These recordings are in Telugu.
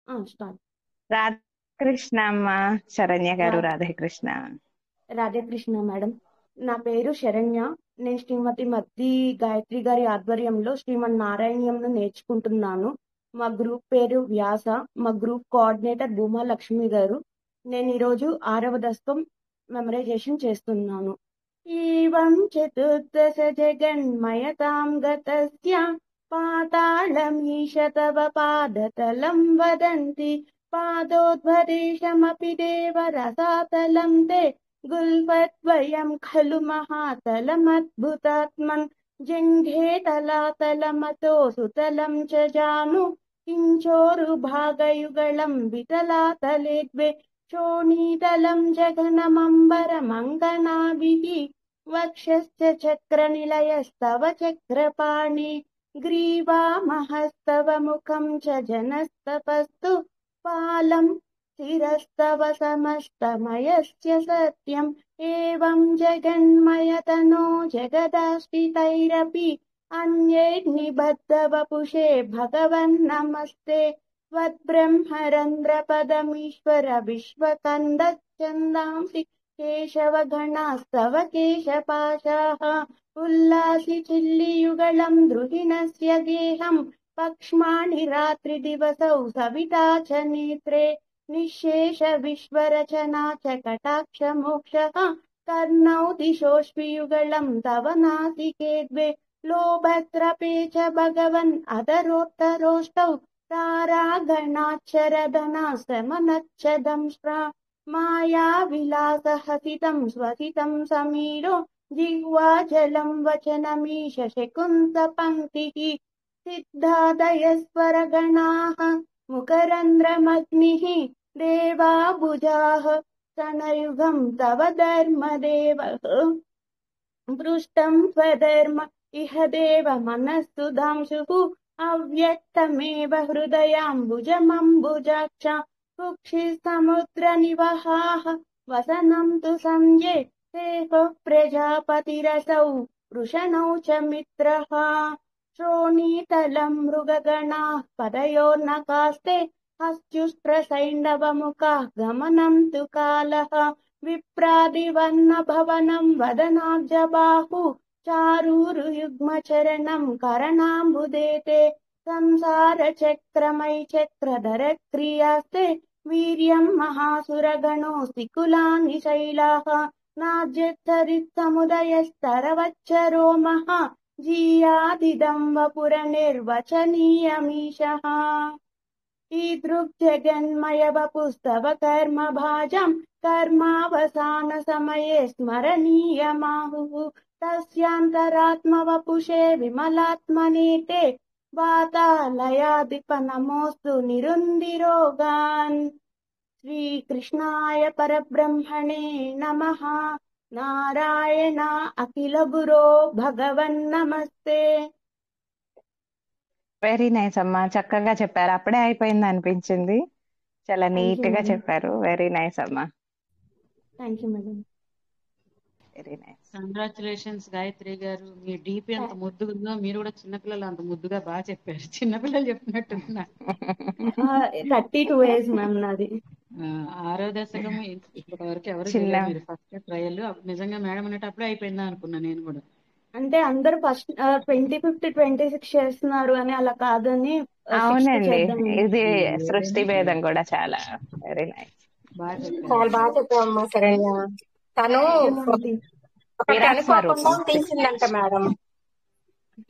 స్టార్ట్. రాధాకృష్ణ అమ్మ. శరణ్య గారు. రా- రాధాకృష్ణ. రాధాకృష్ణ మేడం. నా పేరు శరణ్య. నేను శ్రీమతి మద్ది గాయత్రి గారి ఆధ్వర్యంలో శ్రీమన్ నారాయణ్యంను నేర్చుకుంటున్నాను. మా గ్రూప్ పేరు వ్యాస. మా గ్రూప్ కోఆర్డినేటర్ భూమా లక్ష్మి గారు. నేను ఈరోజు 6వ దశకం మెమరైజేషన్ చేస్తున్నాను. ఏవం చతుర్దశ జగన్మయతాం గతస్య పాతాళమీశ తవ పాదతలం వదంతి పాదోద్భదేశమపి దేవ రసాతలం తే గుల్ఫద్వయం ఖలు మహాతలమద్భుతాత్మన్ జంఘే తలాతలమతో సుతలం చ జాను కించోరు భాగయుగళం వితలాతలే ద్వే శోణీతలం జగనమంబరమంగనాభిః వక్షశ్చ చక్రనిలయస్తవ చక్రపాణి గ్రీవామహస్తవ ముఖం చ జనస్తపస్తు పాలం శిరస్తవ సమస్తమయస్య సత్యం ఏవం జగన్మయతనో జగదాశ్రితైరపి అన్యైః నిబద్ధవపుషే భగవన్ నమస్తే त्वद्ब्रह्मरन्ध्रपदमीश्वर विश्वकन्दच्छन्दांसि केशवगणास्तव केशपाशाः उल्लासि चिल्लियुगलं द्रुहिणस्य गेहं पक्ष्माणि रात्रिदिवसौ सविता च नेत्रे निःशेष विश्वरचना च कटाक्षमोक्षः कर्णौ दिशोऽश्वियुगलं तव नासिके द्वे लोभत्रपे च भगवन् अधरोत्तरोष्टौ तारागणाक्षरधना समनच्छदंष्ट्रा मायाविलासहसितं स्वसितं समीरो जिह्वाजलं वचनमीश शकुन्तपङ्क्तिः सिद्धादयस्वरगणाः मुकरन्ध्रमग्निः देवाबुजाः सनयुगं तव धर्मदेवः पृष्टं स्वधर्म इह देव मनस्सुधांशुः अव्यक्तमेव हृदयाम्बुजमम्बुजाक्ष कुक्षिसमुद्रनिवहाः वसनं तु संये सेहो प्रजापतिरसौ वृषणौ च मित्रः श्रोणीतलं मृगगणाः पदयोर्नकास्ते हस्त्युष्ट्रसैण्डवमुखाः गमनं तु कालः विप्रादिवर्णभवनं वदनाब्जबाहु चारूरुयुग्मचरणं करणाम्बुदेते संसारचक्रमयि चक्रधरक्रियास्ते वीर्यं महासुरगणोऽस्ति कुलानि शैलाः नाज्यत्सरित्समुदयस्तरवच्चरो महा जीयादिदं वपुरनिर्वचनीयमीशः ईदृग्जगन्मयवपुस्तव कर्मभाजं कर्मावसानसमये स्मरणीयमाहुः तस्यान्तरात्मवपुषे विमलात्मने ते वातालयाधिपनमोऽस्तु निरुन्दिरोगान् श्रीकृष्णाय परब्रह्मणे नमः नारायण अखिलगुरो भगवन्नमस्ते వెరీ నైస్ అమ్మా. చక్కగా చెప్పారు. అప్పుడే అయిపోయింది అనిపించింది. చాలా థ్యాంక్ నీట్ యూ గా మేడం. చెప్పారు. వెరీ నైస్ అమ్మా. Thank you madam. Very nice. Congratulations Gayatri గారు. మీ డీపీ అంత ముద్దుగా ఉందో మీరు కూడా చిన్నపిల్లలు అంత ముద్దుగా బాగా చెప్పారు. చిన్నపిల్లలు చెప్పినట్టున్నా. 32 ఏజ్ మ్యామ్ నాది. 6వ దశకం ఇప్పటి వరకు ఎవరు చిన్న చేయలేదు. మీరు ఫస్ట్ ట్రయల్ నిజంగా మేడం అనేటప్పుడే అయిపోయిందా అనుకున్నా నేను కూడా. అంటే అందరూ ఫస్ట్ 25th 26 చేస్తున్నారు అని అలా కాదని 6th అవునండి. చేద్దామని. ఇది ఏదైనా సృష్టి భేదం కూడా చాలా వెరీ నైస్. బాగా చెప్పారు. చాలా బాగా చెప్పావమ్మా శరణ్య. తను ఏమండి? ఒకటి విరాట్ అనుకోకుండా స్వరూపం. తీసిందంట మేడం.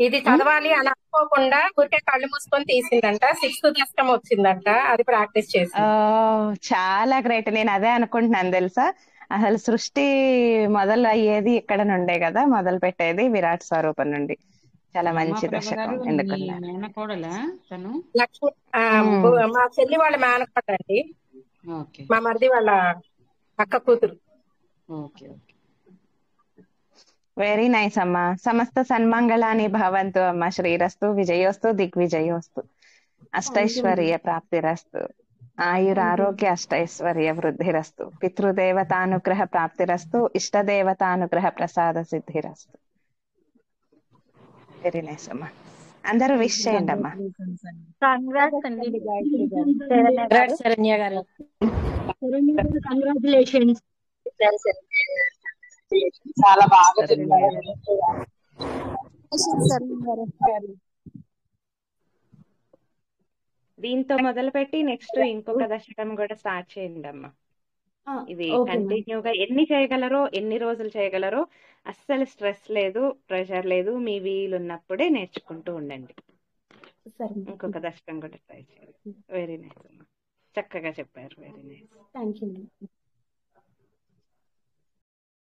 ఇది చదవాలి అని అనుకోకుండా ఊరికే కళ్ళు మూసుకొని తీసిందంట. 6th దశకం వచ్చిందంట. అది ప్రాక్టీస్ ఓ, చేసింది. చాలా గ్రేట్. నేను అదే అనుకుంటున్నాను తెలుసా. అసలు సృష్టి మొదలు అయ్యేది ఇక్కడ నుండే కదా, మొదలు పెట్టేది విరాట్ స్వరూపం నుండి. చాలా మంచి రమాప్రభ దశకం. గారు మీ ఎందుకున్నారు? మేనకోడలా తను? లక్ష్మి మా చెల్లి వాళ్ళ మేనకోడండి. ఓకే మా మరిది వాళ్ళ అక్క కూతురు. Okay okay. వెరీ నైస్ అమ్మా. సమస్త సన్మంగళాని భవంతు అమ్మ. శ్రీరస్తు విజయోస్తు దిగ్విజయోస్తు అష్టైశ్వర్య ప్రాప్తిరస్తు ఆయురారోగ్య అష్టైశ్వర్య వృద్ధిరస్తు పితృదేవతానుగ్రహ ప్రాప్తిరస్తు ఇష్టదేవతానుగ్రహ ప్రసాద సిద్ధిరస్తు. వెరీ నైస్ అమ్మా. అందరూ విష్ చేయండి అమ్మా. కంగ్రాచులేషన్స్ అండి. కంగ్రాట్స్ అండి గాయత్రి గారు, శరణ్య కంగ్రాట్స్ గారు. శరణ్య గారు. శరణ్య గారు కంగ్రాచులేషన్స్. చాలా బాగా శరణ్య చెప్పారు. గారు. దీంతో మొదలుపెట్టి నెక్స్ట్ ఇంకొక దశకం కూడా స్టార్ట్ చేయండి అమ్మా. ఇది ఓకే మ్యామ్. కంటిన్యూగా ఎన్ని చేయగలరో, ఎన్ని రోజులు చేయగలరో, అస్సలు స్ట్రెస్ లేదు, ప్రెషర్ లేదు, మీ వీలున్నప్పుడే నేర్చుకుంటూ ఉండండి. సరే ఇంకొక దశకం కూడా ట్రై చేయండి. వెరీ నైస్ అమ్మా, చక్కగా చెప్పారు. Very nice. Thank you ma'am.